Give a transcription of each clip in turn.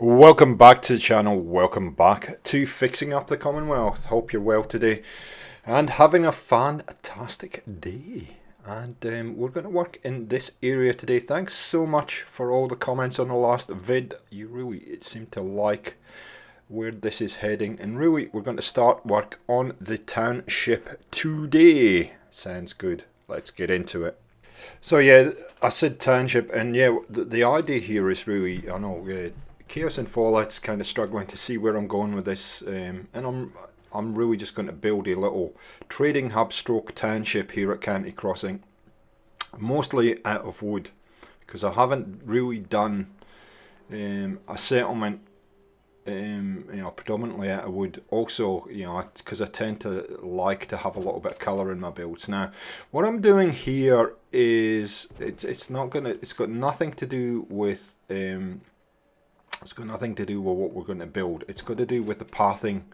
Welcome back to the channel, welcome back to Fixing Up the Commonwealth. Hope you're well today and having a fantastic day. And we're going to work in this area today. Thanks so much for all the comments on the last vid. You really seem to like where this is heading. And really, we're going to start work on the township today. Sounds good. Let's get into it. So yeah, I said township, and yeah, the idea here is really, I know, Chaos and Fallout's kind of struggling to see where I'm going with this, and I'm really just going to build a little trading hub stroke township here at Canty Crossing, mostly out of wood, because I haven't really done a settlement, predominantly out of wood. Also, because I tend to like to have a little bit of colour in my builds. Now, what I'm doing here is it's got nothing to do with it's got nothing to do with what we're going to build. It's got to do with the pathing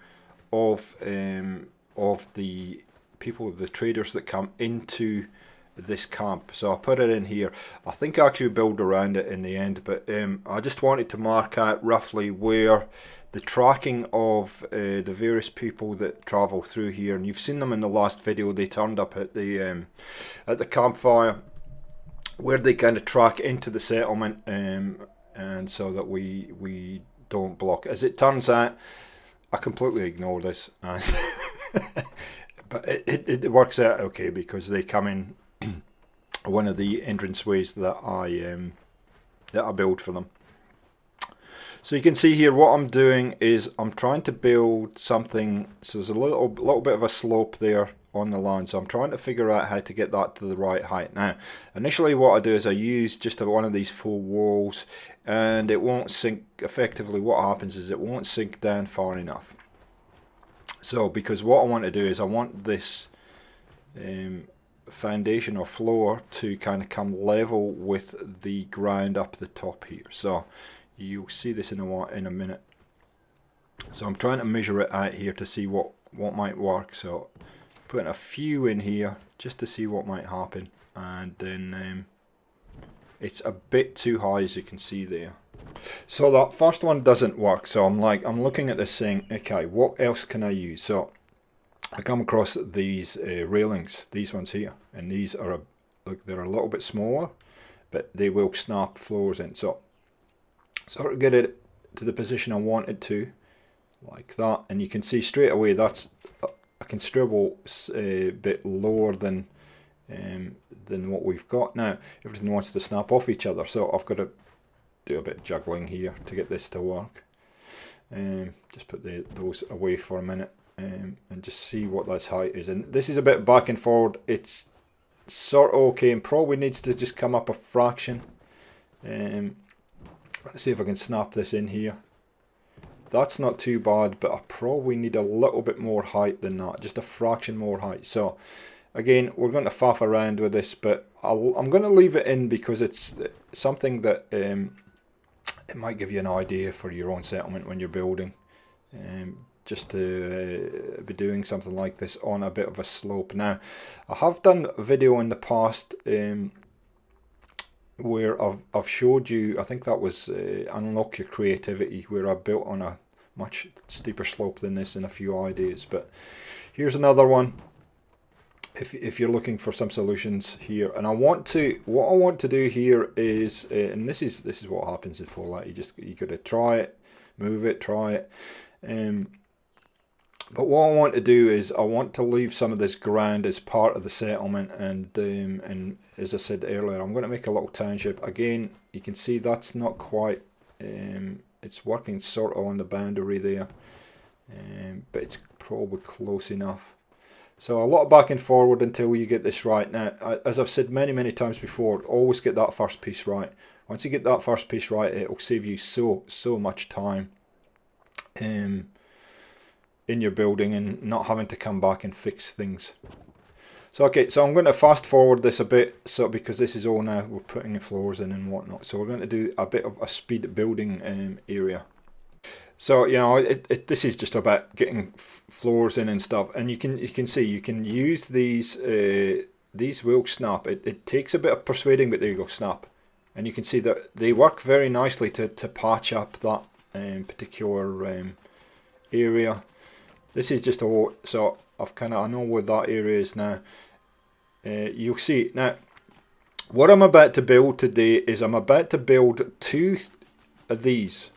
of the people, the traders that come into this camp. So I'll put it in here. I think I actually build around it in the end, but I just wanted to mark out roughly where the tracking of the various people that travel through here, and you've seen them in the last video. They turned up at the campfire, where they kind of track into the settlement, and so that we don't block. As it turns out, I completely ignore this, but it works out okay because they come in one of the entranceways that I build for them. So you can see here what I'm doing is I'm trying to build something. So there's a little bit of a slope there on the land, so I'm trying to figure out how to get that to the right height. Now, initially what I do is I use just one of these full walls, and it won't sink. Effectively what happens is it won't sink down far enough. So because what I want to do is I want this foundation or floor to kind of come level with the ground up the top here. So you'll see this in a minute. So I'm trying to measure it out here to see what might work. So putting a few in here just to see what might happen, and then it's a bit too high, as you can see there. So that first one doesn't work. So I'm looking at this saying, okay, what else can I use? So I come across these railings, these ones here, and these are they're a little bit smaller, but they will snap floors in. So sort of get it to the position I want it to, like that, and you can see straight away that's a considerable bit lower than what we've got. Now everything wants to snap off each other, so I've got to do a bit of juggling here to get this to work. Just put those away for a minute, and just see what this height is. And this is a bit back and forward. It's sort of okay, and probably needs to just come up a fraction. Let's see if I can snap this in here. That's not too bad, but I probably need a little bit more height than that, just a fraction more height. So again, we're going to faff around with this, but I'm going to leave it in because it's something that it might give you an idea for your own settlement when you're building, just to be doing something like this on a bit of a slope. Now, I have done a video in the past where I've showed you, I think that was Unlock Your Creativity, where I built on a much steeper slope than this in a few ideas. But here's another one if you're looking for some solutions here. And what I want to do here is, and this is what happens in Fallout. You got to try it, move it, try it. But what I want to do is I want to leave some of this ground as part of the settlement, and as I said earlier, I'm going to make a little township. Again, you can see that's not quite, it's working sort of on the boundary there, but it's probably close enough. So a lot of back and forward until you get this right. Now, as I've said many times before, always get that first piece right. Once you get that first piece right, it will save you so much time in your building and not having to come back and fix things. So okay, so I'm going to fast forward this a bit, so because this is all now we're putting the floors in and whatnot. So we're going to do a bit of a speed building area. So this is just about getting floors in and stuff, and you can see you can use these will snap. It takes a bit of persuading, but there you go, snap. And you can see that they work very nicely to patch up that particular area. This is just a, so I know where that area is now. You'll see now. What I'm about to build today is I'm about to build 2 of these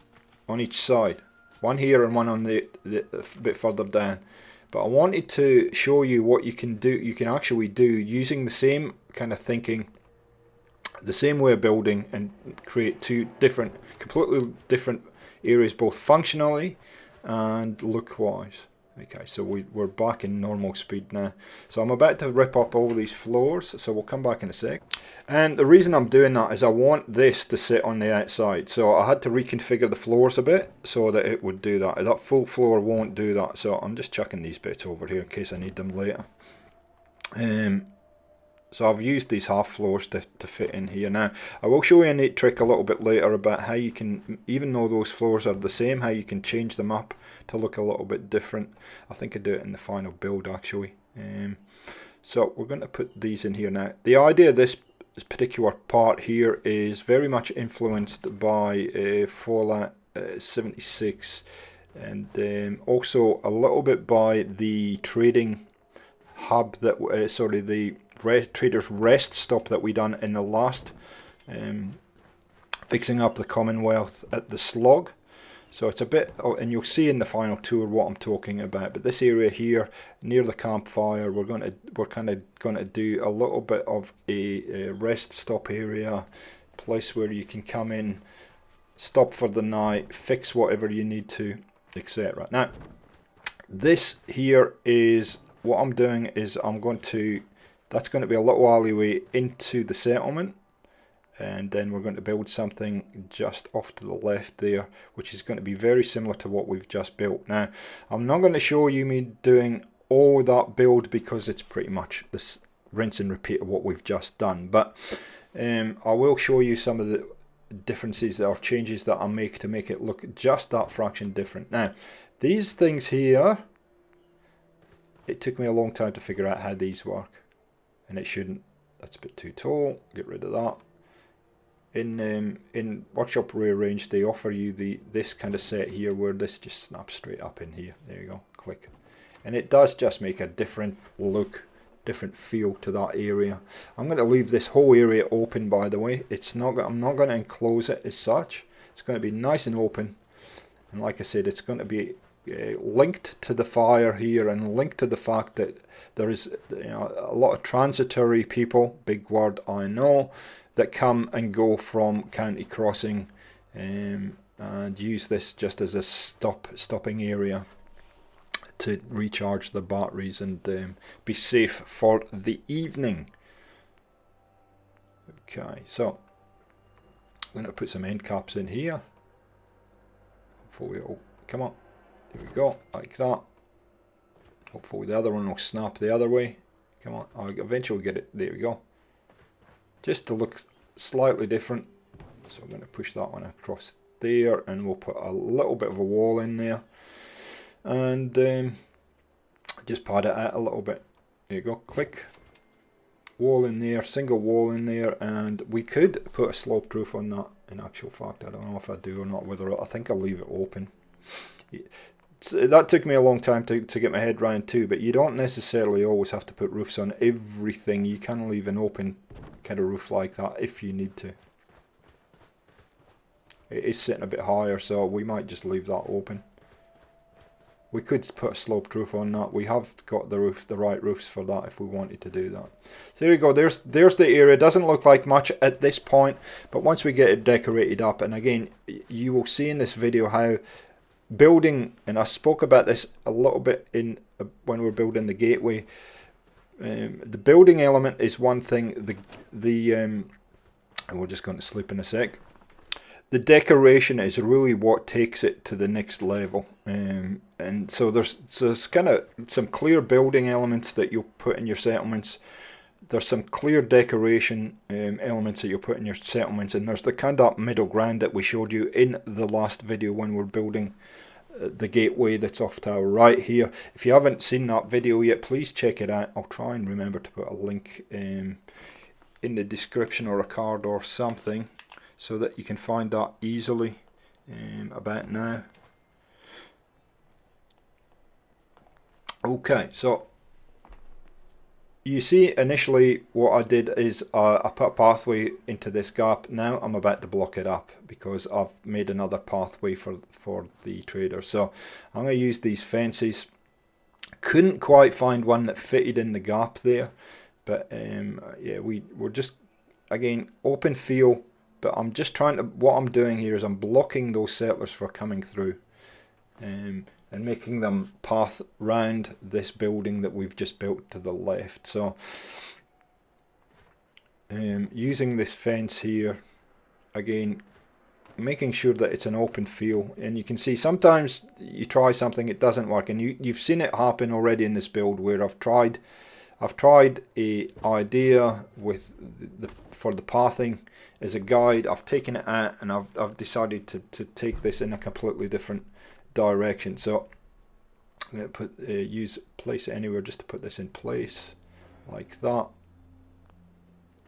on each side, one here and one on the bit further down. But I wanted to show you what you can do. You can actually do using the same kind of thinking, the same way of building, and create 2 different, completely different areas, both functionally and look wise. Okay, so we're back in normal speed now. So I'm about to rip up all these floors, so we'll come back in a sec. And the reason I'm doing that is I want this to sit on the outside. So I had to reconfigure the floors a bit so that it would do that. That full floor won't do that. So I'm just chucking these bits over here in case I need them later. So I've used these half floors to fit in here. Now I will show you a neat trick a little bit later about how you can, even though those floors are the same, how you can change them up to look a little bit different. I think I do it in the final build actually. So we're going to put these in here now. The idea of this particular part here is very much influenced by Fallout 76 and also a little bit by the trading hub that the Trader's Rest stop that we done in the last fixing up the Commonwealth at the slog. So it's a bit, and you'll see in the final tour what I'm talking about. But this area here near the campfire, we're kind of going to do a little bit of a rest stop area, place where you can come in, stop for the night, fix whatever you need to, etc. Now, this here is what I'm doing is that's going to be a little alleyway into the settlement, and then we're going to build something just off to the left there, which is going to be very similar to what we've just built. Now, I'm not going to show you me doing all that build because it's pretty much this rinse and repeat of what we've just done, but I will show you some of the differences or changes that I make to make it look just that fraction different. Now, these things here, it took me a long time to figure out how these work. And it shouldn't. That's a bit too tall. Get rid of that. In Workshop Rearrange, they offer you this kind of set here where this just snaps straight up in here. There you go. Click, and it does just make a different look, different feel to that area. I'm going to leave this whole area open, by the way. I'm not going to enclose it as such. It's going to be nice and open, and like I said, it's going to be linked to the fire here and linked to the fact that there is a lot of transitory people, big word I know, that come and go from County Crossing and use this just as a stopping area to recharge the batteries and be safe for the evening. Okay, so I'm going to put some end caps in here. Hopefully it'll come up. There we go, like that. Hopefully the other one will snap the other way. Come on, I'll eventually get it. There we go. Just to look slightly different. So I'm going to push that one across there, and we'll put a little bit of a wall in there. And just pad it out a little bit. There you go, click. Wall in there, single wall in there, and we could put a sloped roof on that. In actual fact, I don't know if I do or not. I think I'll leave it open. That took me a long time to get my head around too, but you don't necessarily always have to put roofs on everything. You can leave an open kind of roof like that if you need to. It is sitting a bit higher, so we might just leave that open. We could put a sloped roof on that. We have got the right roofs for that if we wanted to do that. So there you go. There's the area. It doesn't look like much at this point, but once we get it decorated up, and again, you will see in this video how building, and I spoke about this a little bit in when we're building the gateway. The building element is one thing. And we're just going to sleep in a sec. The decoration is really what takes it to the next level, and so there's kind of some clear building elements that you'll put in your settlements. There's some clear decoration elements that you'll put in your settlements, and there's the kind of middle ground that we showed you in the last video when we're building the gateway that's off to our right here. If you haven't seen that video yet, please check it out. I'll try and remember to put a link in the description or a card or something, so that you can find that easily. about now. Okay, so you see initially what I did is I put a pathway into this gap. Now I'm about to block it up because I've made another pathway for the trader. So I'm going to use these fences. Couldn't quite find one that fitted in the gap there, but yeah, we're just, again, open field, but I'm just trying to, what I'm doing here is I'm blocking those settlers for coming through, and making them path round this building that we've just built to the left. So using this fence here, again, making sure that it's an open field. And you can see sometimes you try something, it doesn't work, and you've seen it happen already in this build where I've tried a idea with for the pathing as a guide. I've taken it out and I've decided to take this in a completely different direction. So I'm going to put use place it anywhere just to put this in place like that,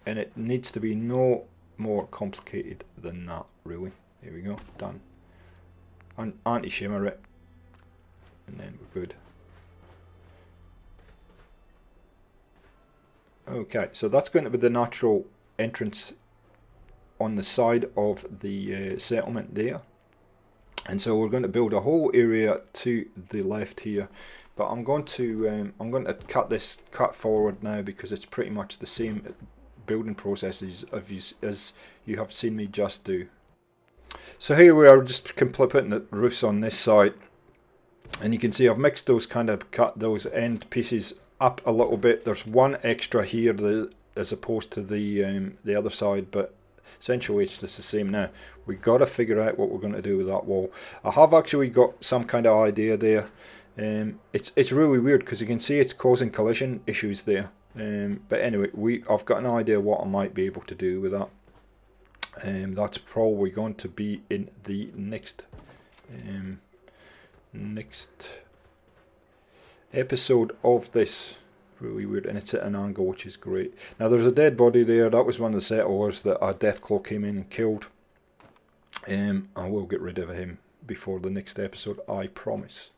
and it needs to be no more complicated than that, really. There we go, done. Anti-shimmer it, and then we're good. Okay, so that's going to be the natural entrance on the side of the settlement there. And so we're going to build a whole area to the left here, but I'm going to cut forward now because it's pretty much the same building processes as you have seen me just do. So here we are, just putting the roofs on this side, and you can see I've mixed those, cut those end pieces up a little bit. There's one extra here as opposed to the other side, but essentially it's just the same. Now we've got to figure out what we're going to do with that wall. I have actually got some kind of idea there. It's really weird because you can see it's causing collision issues there. But anyway, I've got an idea what I might be able to do with that. That's probably going to be in the next episode of this. Really weird, and it's at an angle, which is great. Now there's a dead body there. That was one of the settlers that a Deathclaw came in and killed. I will get rid of him before the next episode, I promise.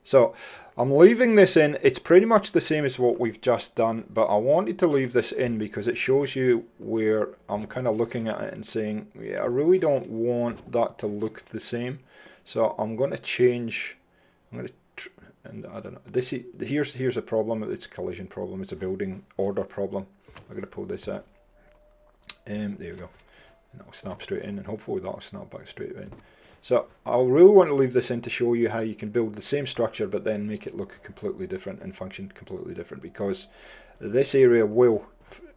So I'm leaving this in. It's pretty much the same as what we've just done, but I wanted to leave this in because it shows you where I'm kind of looking at it and saying, yeah, I really don't want that to look the same. So I'm going to change. And I don't know. Here's a problem. It's a collision problem. It's a building order problem. I'm going to pull this out. There we go. And that'll snap straight in, and hopefully that'll snap back straight in. So I really want to leave this in to show you how you can build the same structure but then make it look completely different and function completely different, because this area will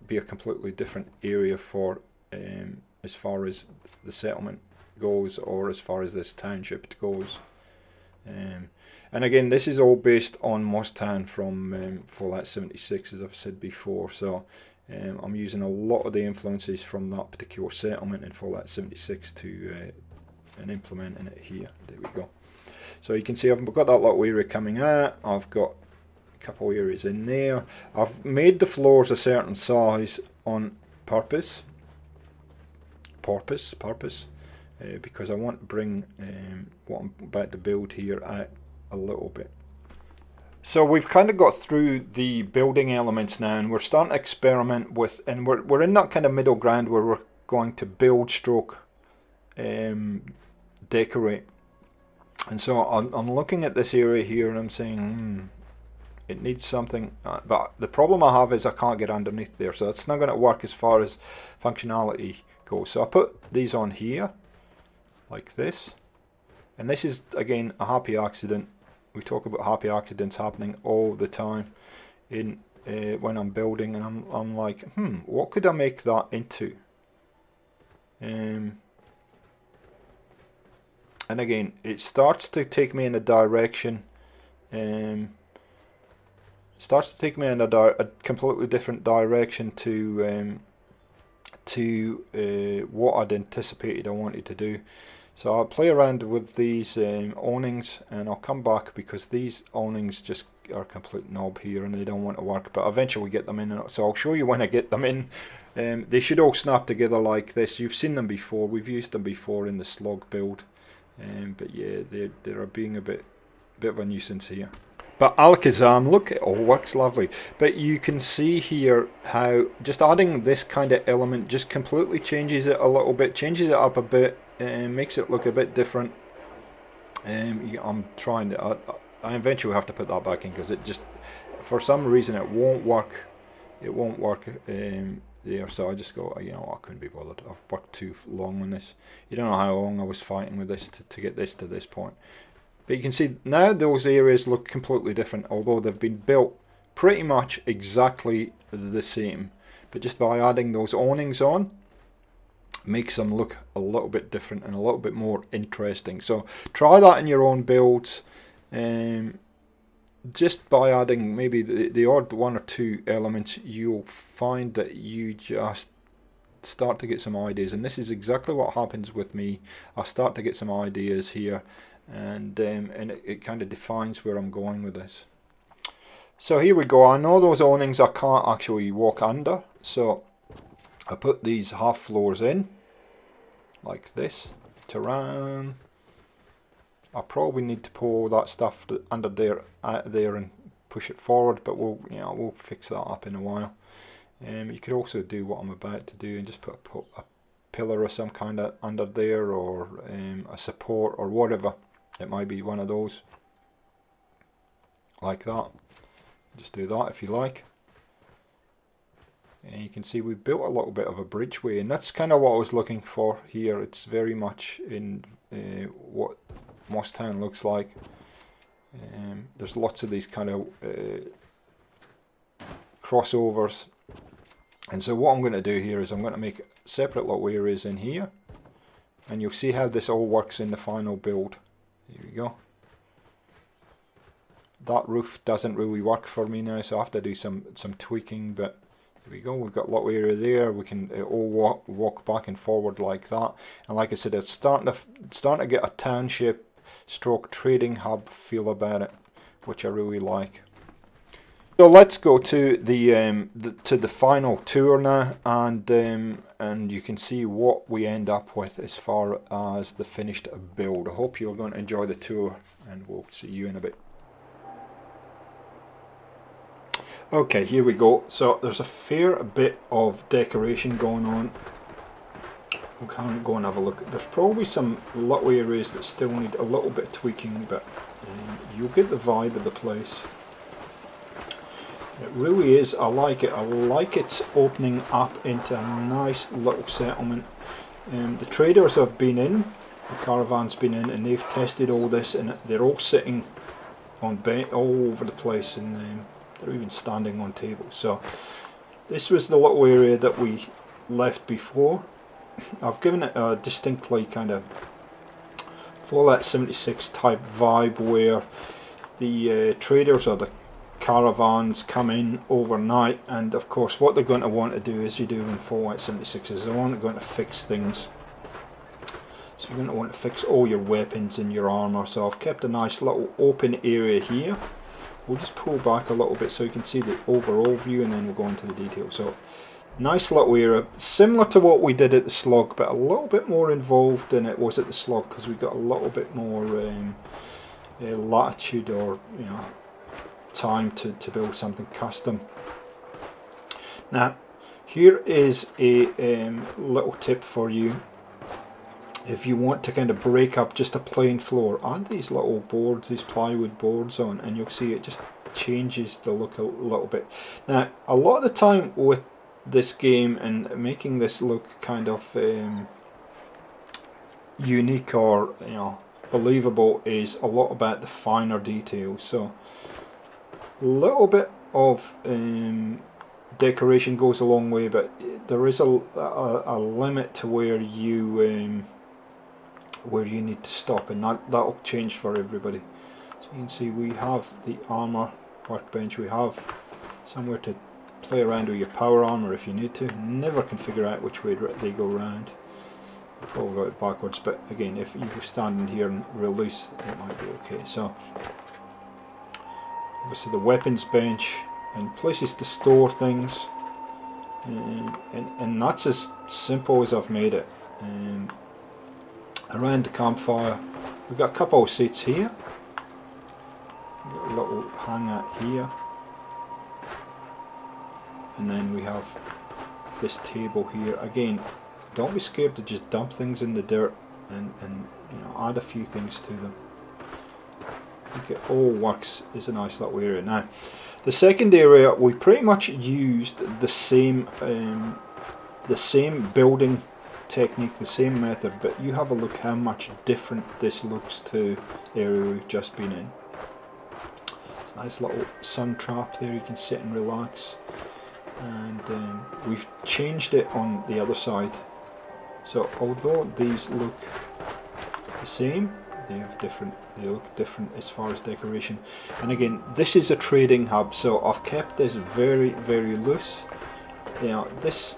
be a completely different area for as far as the settlement goes, or as far as this township goes. And again, this is all based on Mostown from Fallout 76, as I've said before. So I'm using a lot of the influences from that particular settlement in Fallout 76 to and implementing it here. There we go. So you can see I've got that little area coming out. I've got a couple areas in there. I've made the floors a certain size on purpose. Because I want to bring what I'm about to build here out a little bit. So we've kind of got through the building elements now, and we're starting to experiment with, and we're in that kind of middle ground where we're going to build stroke decorate. And so I'm looking at this area here and I'm saying it needs something, but the problem I have is I can't get underneath there, so it's not going to work as far as functionality goes. So I put these on here like this, and this is again a happy accident. We talk about happy accidents happening all the time in when I'm building, and I'm like, what could I make that into? And again, it starts to take me in a direction, starts to take me in a completely different direction to what I'd anticipated I wanted to do. So I'll play around with these awnings, and I'll come back because these awnings just are a complete knob here and they don't want to work, but eventually get them in. So I'll show you when I get them in. They should all snap together like this. You've seen them before, we've used them before in the slug build. But yeah, they are being a bit of a nuisance here. But Alakazam, look, it all works lovely. But you can see here how just adding this kind of element just completely changes it a little bit, changes it up a bit, and makes it look a bit different. I'm trying to, I eventually have to put that back in because it just, for some reason, it won't work. It won't work there, so I just go, you know, I couldn't be bothered. I've worked too long on this. You don't know how long I was fighting with this to get this to this point. But you can see now those areas look completely different, although they've been built pretty much exactly the same. But just by adding those awnings on, makes them look a little bit different and a little bit more interesting. So try that in your own builds. Just by adding maybe the odd one or two elements, you'll find that you just start to get some ideas. And this is exactly what happens with me. I start to get some ideas here, and it kind of defines where I'm going with this. So here we go. I know those awnings I can't actually walk under, so I put these half floors in like this. Terrain. I probably need to pull that stuff under there out of there and push it forward, but we'll fix that up in a while. You could also do what I'm about to do and just put a pillar or some kind of under there, or a support or whatever. It might be one of those like that. Just do that if you like. And you can see we've built a little bit of a bridgeway, and that's kind of what I was looking for here. It's very much in what Moss Town looks like. There's lots of these kind of crossovers, and so what I'm going to do here is I'm going to make separate little areas in here, and you'll see how this all works in the final build. Here we go. That roof doesn't really work for me now, so I have to do some tweaking, but here we go. We've got a little area there. We can all walk back and forward like that, and like I said, it's starting to get a township stroke trading hub feel about it, which I really like. So let's go to the final tour now, and you can see what we end up with as far as the finished build. I hope you're going to enjoy the tour, and we'll see you in a bit. Okay, here we go. So there's a fair bit of decoration going on. We can go and have a look. There's probably some little areas that still need a little bit of tweaking, but you'll get the vibe of the place. It really is. I like it. I like it opening up into a nice little settlement. The traders have been in, the caravan's been in, and they've tested all this, and they're all sitting on all over the place, and they're even standing on tables. So this was the little area that we left before. I've given it a distinctly kind of Fallout 76 type vibe, where the traders or the caravans come in overnight, and of course what they're going to want to do, as you do in Fallout 76, is they're going to fix things. So you're going to want to fix all your weapons and your armor. So I've kept a nice little open area here. We'll just pull back a little bit so you can see the overall view, and then we'll go into the details. So nice little area, similar to what we did at the Slug, but a little bit more involved than it was at the Slug, because we got a little bit more latitude, or time to build something custom. Now here is a little tip for you. If you want to kind of break up just a plain floor, add these little boards, these plywood boards on, and you'll see it just changes the look a little bit. Now a lot of the time with this game and making this look kind of unique or believable is a lot about the finer details. So a little bit of decoration goes a long way, but there is a limit to where you need to stop, and that'll change for everybody. So you can see we have the armor workbench. We have somewhere to play around with your power armor if you need to. Never can figure out which way they go around. I've probably got it backwards, but again, if you stand in here and release, it might be okay. So obviously the weapons bench and places to store things, and that's as simple as I've made it. Around the campfire, We've got a couple of seats here. We've got a little hangout here. And then we have this table here. Again, don't be scared to just dump things in the dirt and you know, add a few things to them. I think it all works. Is a nice little area. Now, the second area, we pretty much used the same building technique, the same method, but you have a look how much different this looks to the area we've just been in. Nice little sun trap there, you can sit and relax. And we've changed it on the other side. So although these look the same, they look different as far as decoration. And again, this is a trading hub, so I've kept this very, very loose. You know, this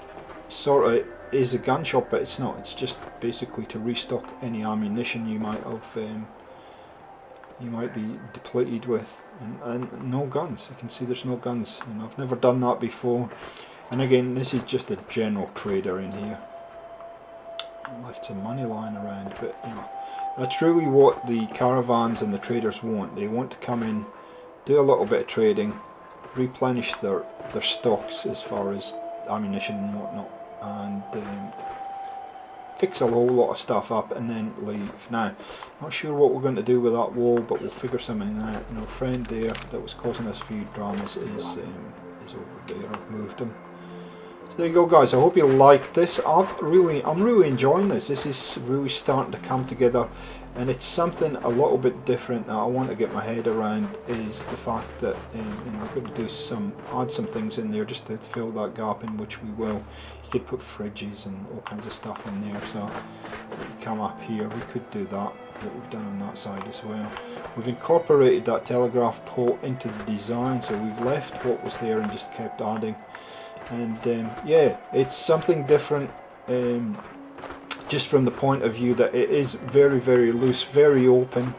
sort of is a gun shop, but it's not. It's just basically to restock any ammunition you might have, you might be depleted with, and no guns. You can see there's no guns, and I've never done that before. And again, this is just a general trader in here. Left some money lying around, but you know, that's really what the caravans and the traders want. They want to come in, do a little bit of trading, replenish their stocks as far as ammunition and whatnot, and fix a whole lot of stuff up and then leave. Now, not sure what we're going to do with that wall, but we'll figure something out. You know, friend there that was causing us a few dramas is over there. I've moved him. So there you go, guys. I hope you liked this. I'm really enjoying this. This is really starting to come together, and it's something a little bit different that I want to get my head around. Is the fact that you know, we're going to do add some things in there just to fill that gap, in which we will. You could put fridges and all kinds of stuff in there. So you come up here, we could do that. What we've done on that side as well. We've incorporated that telegraph pole into the design, so we've left what was there and just kept adding. And yeah, it's something different, just from the point of view that it is very, very loose, very open.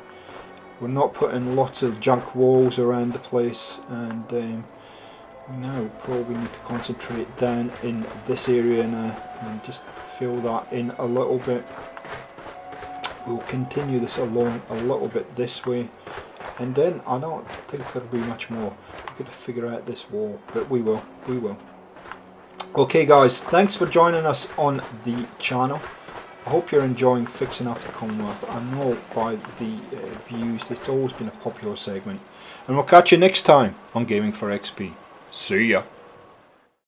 We're not putting lots of junk walls around the place, and now we probably need to concentrate down in this area now and just fill that in a little bit. We'll continue this along a little bit this way, and then I don't think there'll be much more. We've got to figure out this wall, but we will. Okay, guys, thanks for joining us on the channel. I hope you're enjoying fixing up the Commonwealth. I know by the views it's always been a popular segment, and we'll catch you next time on Gaming for XP. See ya.